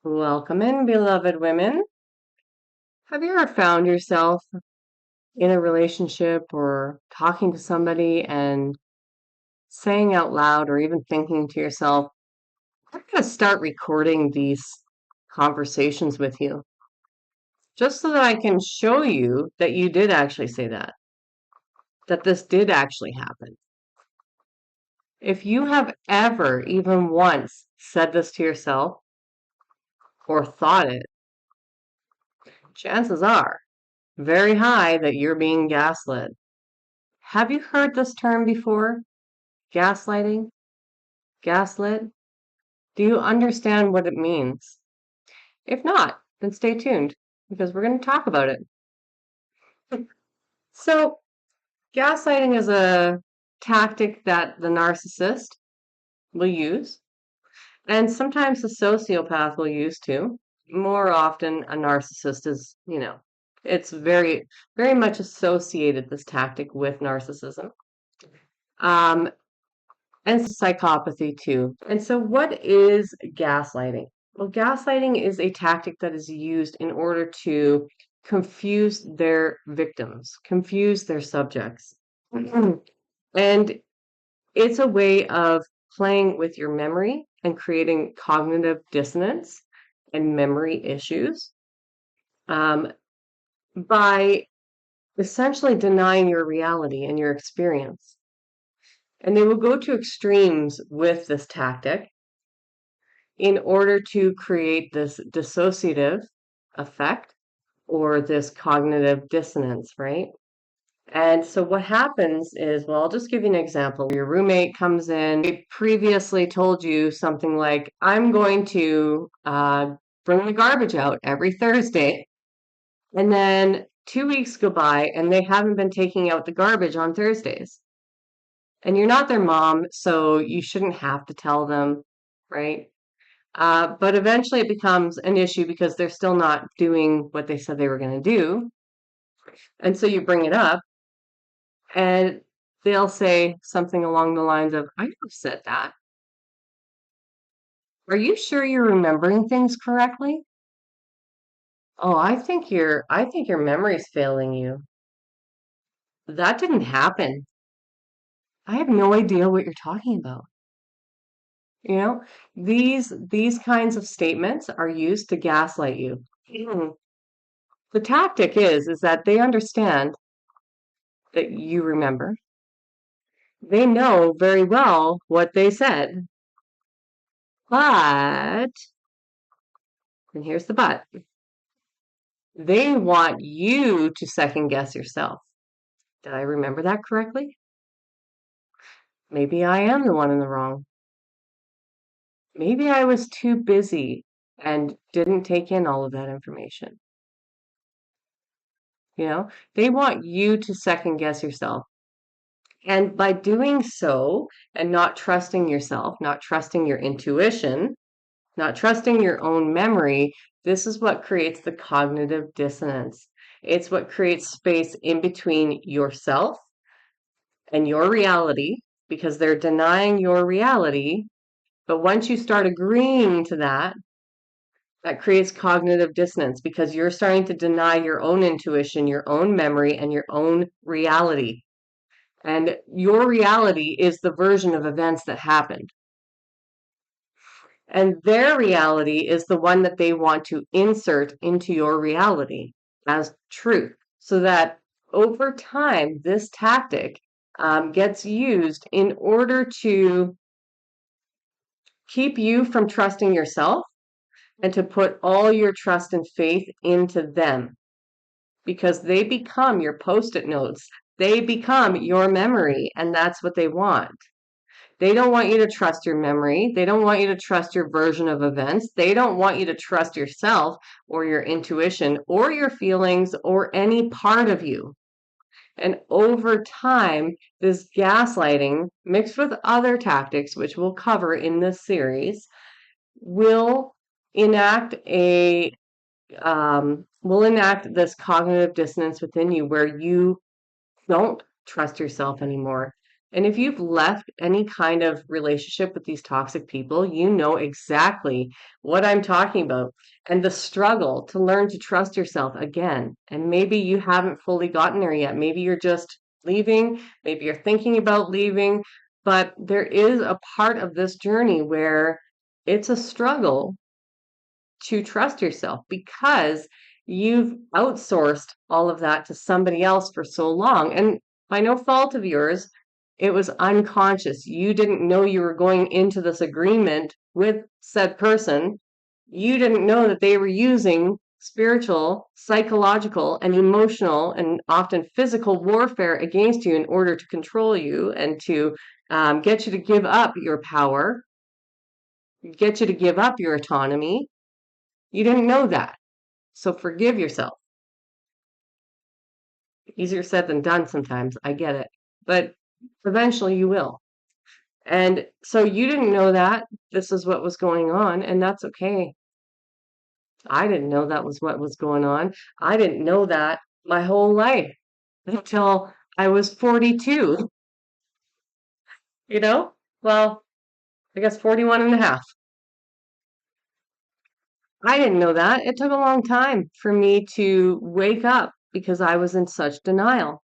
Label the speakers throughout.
Speaker 1: Welcome in, beloved women. Have you ever found yourself in a relationship or talking to somebody and saying out loud or even thinking to yourself, I'm going to start recording these conversations with you just so that I can show you that you did actually say that this did actually happen. If you have ever, even once, said this to yourself or thought it, chances are very high that you're being gaslit. Have you heard this term before? Gaslighting? Gaslit? Do you understand what it means? If not, then stay tuned because we're going to talk about it. So, gaslighting is a tactic that the narcissist will use, and sometimes the sociopath will use too. More often, a narcissist is, it's very much associated, this tactic, with narcissism. Um, and psychopathy too. And so, what is gaslighting? Well, gaslighting is a tactic that is used in order to confuse their victims, confuse their subjects. And it's a way of playing with your memory and creating cognitive dissonance and memory issues um, by essentially denying your reality and your experience. And they will go to extremes with this tactic in order to create this dissociative effect or this cognitive dissonance, right? And so what happens is, well, I'll just give you an example. Your roommate comes in, they previously told you something like, I'm going to bring the garbage out every Thursday. And then 2 weeks go by and they haven't been taking out the garbage on Thursdays. And you're not their mom, so you shouldn't have to tell them, right? But eventually it becomes an issue because they're still not doing what they said they were going to do. And so you bring it up, and they'll say something along the lines of, I never said that. Are you sure you're remembering things correctly? Oh, I think your memory's failing you. That didn't happen. I have no idea what you're talking about. You know, these kinds of statements are used to gaslight you. The tactic is that they understand that you remember. They know very well what they said. But, and here's the but, they want you to second guess yourself. Did I remember that correctly? Maybe I am the one in the wrong. Maybe I was too busy and didn't take in all of that information. They want you to second guess yourself. And by doing so and not trusting yourself, not trusting your intuition, not trusting your own memory, this is what creates the cognitive dissonance. It's what creates space in between yourself and your reality because they're denying your reality. But once you start agreeing to that, that creates cognitive dissonance because you're starting to deny your own intuition, your own memory, and your own reality. And your reality is the version of events that happened. And their reality is the one that they want to insert into your reality as truth. So that over time, this tactic gets used in order to keep you from trusting yourself and to put all your trust and faith into them because they become your post-it notes. They become your memory, and that's what they want. They don't want you to trust your memory. They don't want you to trust your version of events. They don't want you to trust yourself or your intuition or your feelings or any part of you. And over time, this gaslighting, mixed with other tactics, which we'll cover in this series, will enact this cognitive dissonance within you where you don't trust yourself anymore. And if you've left any kind of relationship with these toxic people, you know exactly what I'm talking about and the struggle to learn to trust yourself again. And maybe you haven't fully gotten there yet. Maybe you're just leaving, maybe you're thinking about leaving, but there is a part of this journey where it's a struggle to trust yourself because you've outsourced all of that to somebody else for so long. And by no fault of yours, it was unconscious. You didn't know you were going into this agreement with said person. You didn't know that they were using spiritual, psychological, and emotional, and often physical warfare against you in order to control you and to get you to give up your power, get you to give up your autonomy. You didn't know that. So forgive yourself. Easier said than done sometimes. I get it. But eventually you will. And so you didn't know that this is what was going on, and that's okay. I didn't know that was what was going on. I didn't know that my whole life until I was 42, you know? Well, I guess 41 and a half. I didn't know that. It took a long time for me to wake up because I was in such denial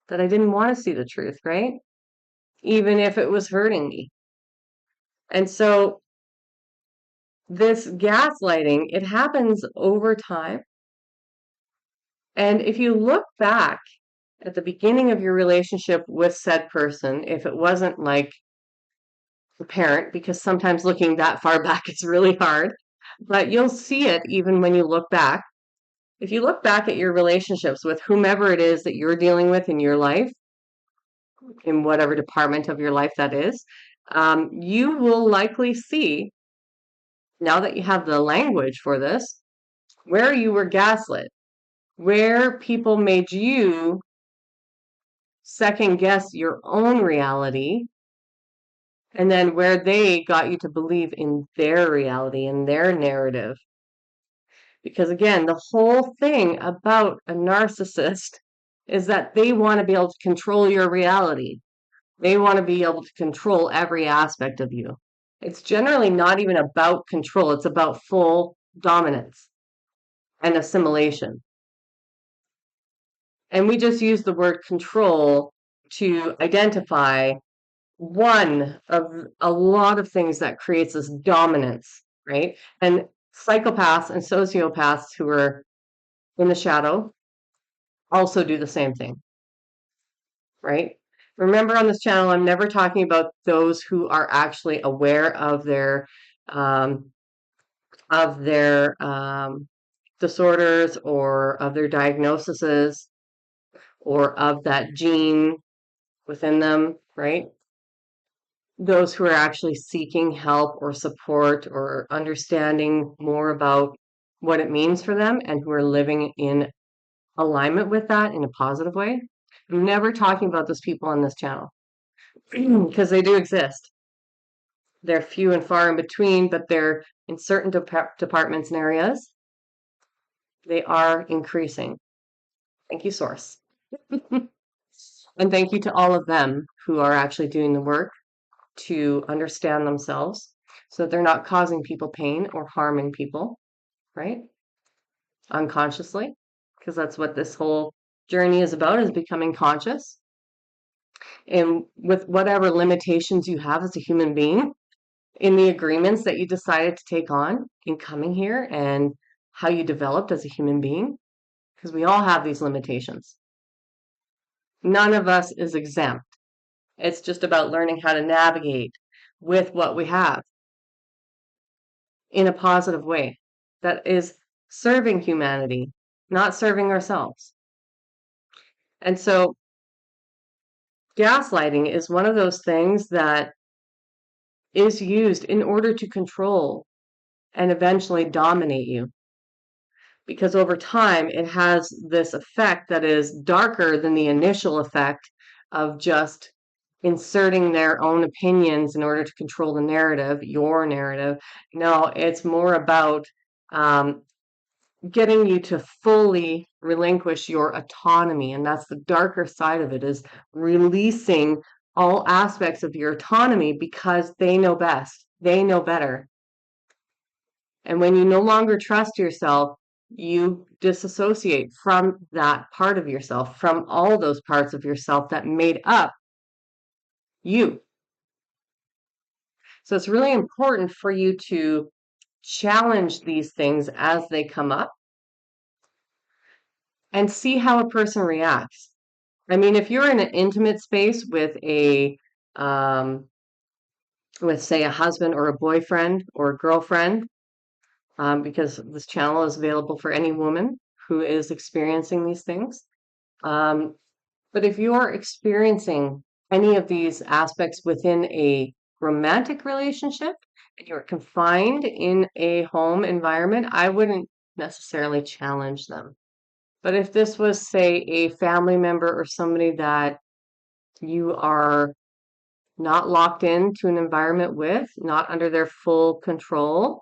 Speaker 1: that I didn't want to see the truth, right? Even if it was hurting me. And so this gaslighting, it happens over time. And if you look back at the beginning of your relationship with said person, if it wasn't like the parent, because sometimes looking that far back is really hard, but you'll see it even when you look back. If you look back at your relationships with whomever it is that you're dealing with in your life, in whatever department of your life that is, you will likely see, now that you have the language for this, where you were gaslit, where people made you second guess your own reality, and then where they got you to believe in their reality and their narrative. Because again, the whole thing about a narcissist is that they want to be able to control your reality. They want to be able to control every aspect of you. It's generally not even about control, it's about full dominance and assimilation. And we just use the word control to identify one of a lot of things that creates this dominance, right? And psychopaths and sociopaths who are in the shadow also do the same thing, right? Remember, on this channel, I'm never talking about those who are actually aware um, of their disorders or of their diagnoses or of that gene within them, right? Those who are actually seeking help or support or understanding more about what it means for them and who are living in alignment with that in a positive way. I'm never talking about those people on this channel because they do exist. They're few and far in between, but they're in certain departments and areas. They are increasing. Thank you, Source. And thank you to all of them who are actually doing the work to understand themselves so that they're not causing people pain or harming people, right? Unconsciously, because that's what this whole journey is about, is becoming conscious. And with whatever limitations you have as a human being, in the agreements that you decided to take on in coming here and how you developed as a human being, because we all have these limitations. None of us is exempt. It's just about learning how to navigate with what we have in a positive way that is serving humanity, not serving ourselves. And so gaslighting is one of those things that is used in order to control and eventually dominate you. Because over time, it has this effect that is darker than the initial effect of just inserting their own opinions in order to control the narrative, your narrative. No, it's more about getting you to fully relinquish your autonomy. And that's the darker side of it, is releasing all aspects of your autonomy because they know best, they know better. And when you no longer trust yourself, you disassociate from that part of yourself, from all those parts of yourself that made up you. So it's really important for you to challenge these things as they come up and see how a person reacts. I mean, if you're in an intimate space um, with say a husband or a boyfriend or a girlfriend, because this channel is available for any woman who is experiencing these things. Um, but if you're experiencing any of these aspects within a romantic relationship and you're confined in a home environment, I wouldn't necessarily challenge them. But if this was, say, a family member or somebody that you are not locked into an environment with, not under their full control,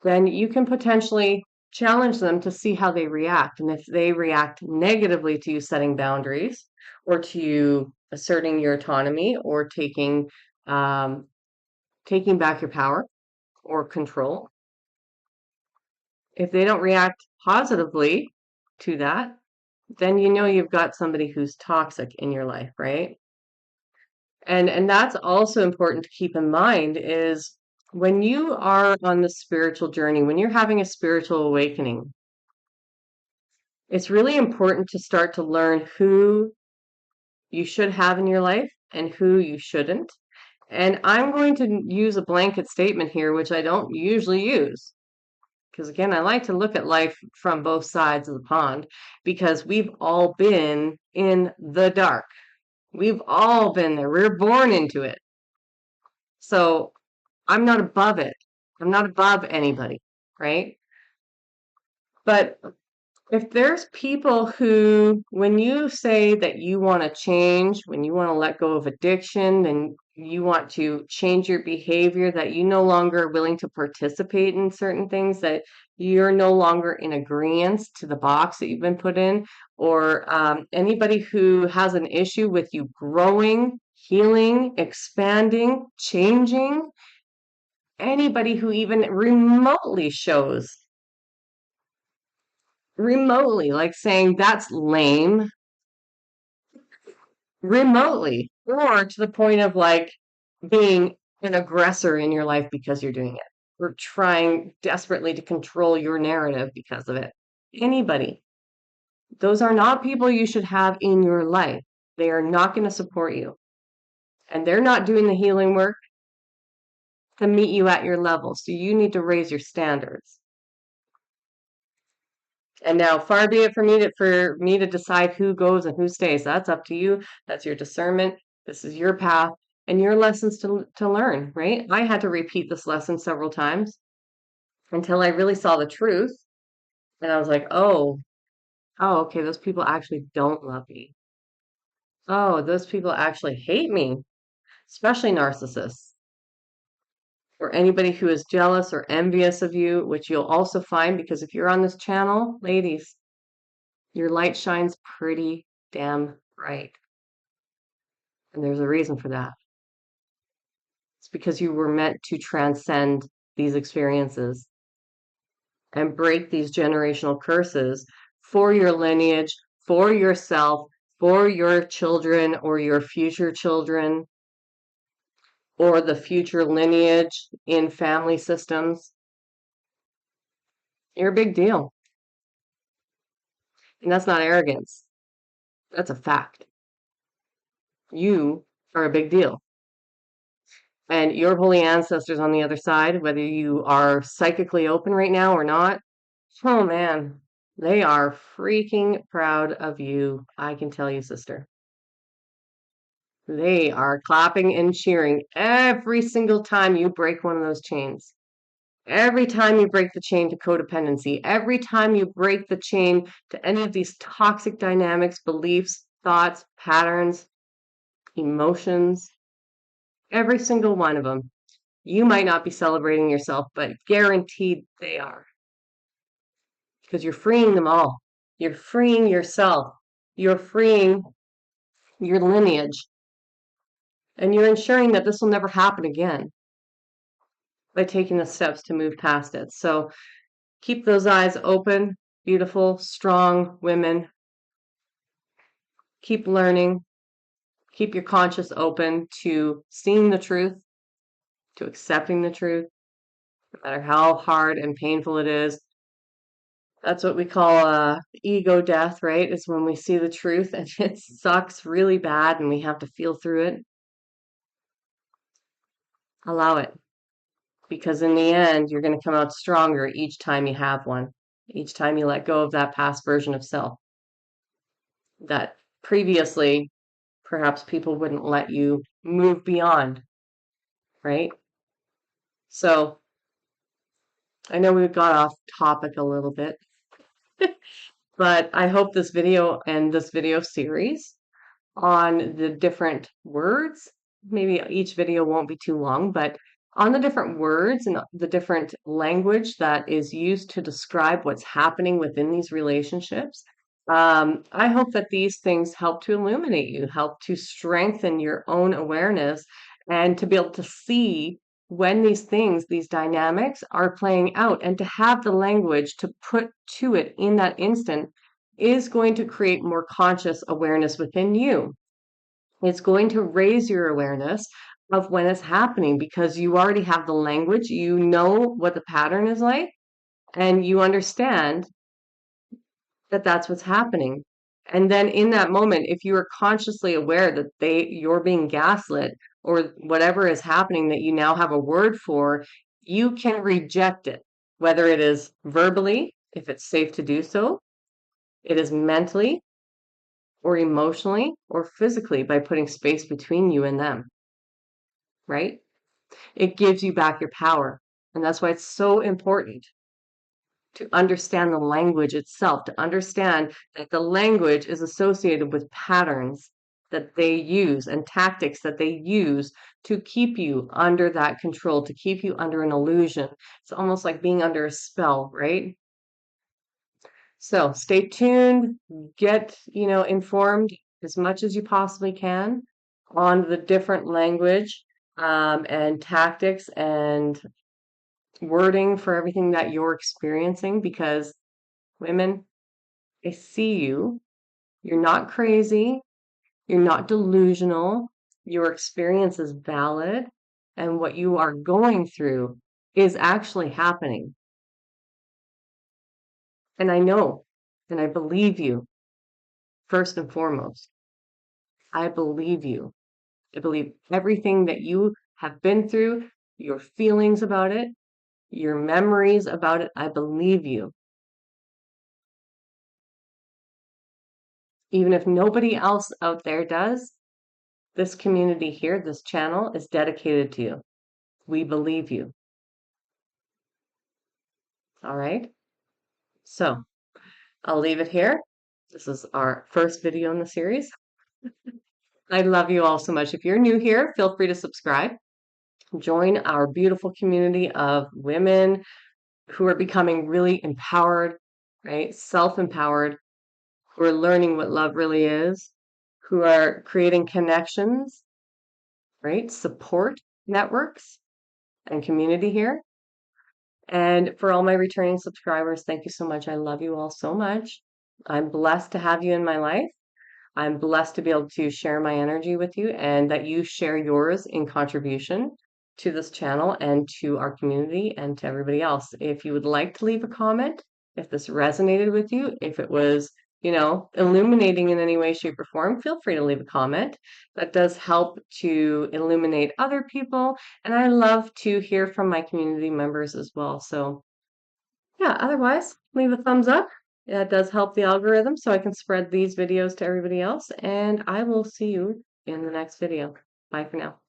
Speaker 1: then you can potentially challenge them to see how they react. And if they react negatively to you setting boundaries or to you asserting your autonomy or um, taking back your power or control, if they don't react positively to that, then you know you've got somebody who's toxic in your life, right? And that's also important to keep in mind is when you are on the spiritual journey, when you're having a spiritual awakening, it's really important to start to learn who you should have in your life and who you shouldn't. And I'm going to use a blanket statement here, which I don't usually use. Because again, I like to look at life from both sides of the pond because we've all been in the dark. We've all been there. We're born into it. So I'm not above it. I'm not above anybody, right? But if there's people who, when you say that you want to change, when you want to let go of addiction, and you want to change your behavior, that you no longer are willing to participate in certain things, that you're no longer in agreement to the box that you've been put in, or anybody who has an issue with you growing, healing, expanding, changing, anybody who even remotely, like saying that's lame, remotely, or to the point of like being an aggressor in your life because you're doing it, or trying desperately to control your narrative because of it. Anybody. Those are not people you should have in your life. They are not going to support you. And they're not doing the healing work to meet you at your level. So you need to raise your standards. And now, far be it for me to decide who goes and who stays. That's up to you. That's your discernment. This is your path and your lessons to learn, right? I had to repeat this lesson several times until I really saw the truth. And I was like, oh, okay, those people actually don't love me. Oh, those people actually hate me, especially narcissists or anybody who is jealous or envious of you, which you'll also find because if you're on this channel, ladies, your light shines pretty damn bright. And there's a reason for that. It's because you were meant to transcend these experiences and break these generational curses for your lineage, for yourself, for your children or your future children, or the future lineage in family systems. You're a big deal. And that's not arrogance. That's a fact. You are a big deal. And your holy ancestors on the other side, whether you are psychically open right now or not, oh man, they are freaking proud of you. I can tell you, sister. They are clapping and cheering every single time you break one of those chains. Every time you break the chain to codependency, every time you break the chain to any of these toxic dynamics, beliefs, thoughts, patterns, emotions, every single one of them. You might not be celebrating yourself, but guaranteed they are. Because you're freeing them all. You're freeing yourself. You're freeing your lineage. And you're ensuring that this will never happen again by taking the steps to move past it. So keep those eyes open, beautiful, strong women. Keep learning. Keep your conscience open to seeing the truth, to accepting the truth, no matter how hard and painful it is. That's what we call ego death, right? Is when we see the truth and it sucks really bad and we have to feel through it. Allow it. Because in the end, you're going to come out stronger each time you have one. Each time you let go of that past version of self that previously perhaps people wouldn't let you move beyond, right? So I know we got off topic a little bit, but I hope this video and this video series on the different words, maybe each video won't be too long, but on the different words and the different language that is used to describe what's happening within these relationships. I hope that these things help to illuminate you, help to strengthen your own awareness, and to be able to see when these things, these dynamics are playing out, and to have the language to put to it in that instant is going to create more conscious awareness within you. It's going to raise your awareness of when it's happening because you already have the language, you know what the pattern is like, and you understand that that's what's happening. And then in that moment, if you are consciously aware that you're being gaslit or whatever is happening that you now have a word for, you can reject it, whether it is verbally, if it's safe to do so, it is mentally or emotionally or physically by putting space between you and them, right? It gives you back your power. And that's why it's so important to understand the language itself, to understand that the language is associated with patterns that they use and tactics that they use to keep you under that control, to keep you under an illusion. It's almost like being under a spell, right? So stay tuned, get, informed as much as you possibly can on the different language and tactics and wording for everything that you're experiencing because women, I see you. You're not crazy. You're not delusional. Your experience is valid. And what you are going through is actually happening. And I know, and I believe you, first and foremost. I believe you. I believe everything that you have been through, your feelings about it, your memories about it. I believe you. Even if nobody else out there does, this community here, this channel is dedicated to you. We believe you. All right. So I'll leave it here. This is our first video in the series. I love you all so much. If you're new here, feel free to subscribe. Join our beautiful community of women who are becoming really empowered, right? Self-empowered, who are learning what love really is, who are creating connections, right? Support networks and community here. And for all my returning subscribers, thank you so much. I love you all so much. I'm blessed to have you in my life. I'm blessed to be able to share my energy with you and that you share yours in contribution to this channel and to our community and to everybody else. If you would like to leave a comment, if this resonated with you, if it was, illuminating in any way, shape, or form, feel free to leave a comment. That does help to illuminate other people. And I love to hear from my community members as well. So yeah, otherwise, leave a thumbs up. That does help the algorithm so I can spread these videos to everybody else. And I will see you in the next video. Bye for now.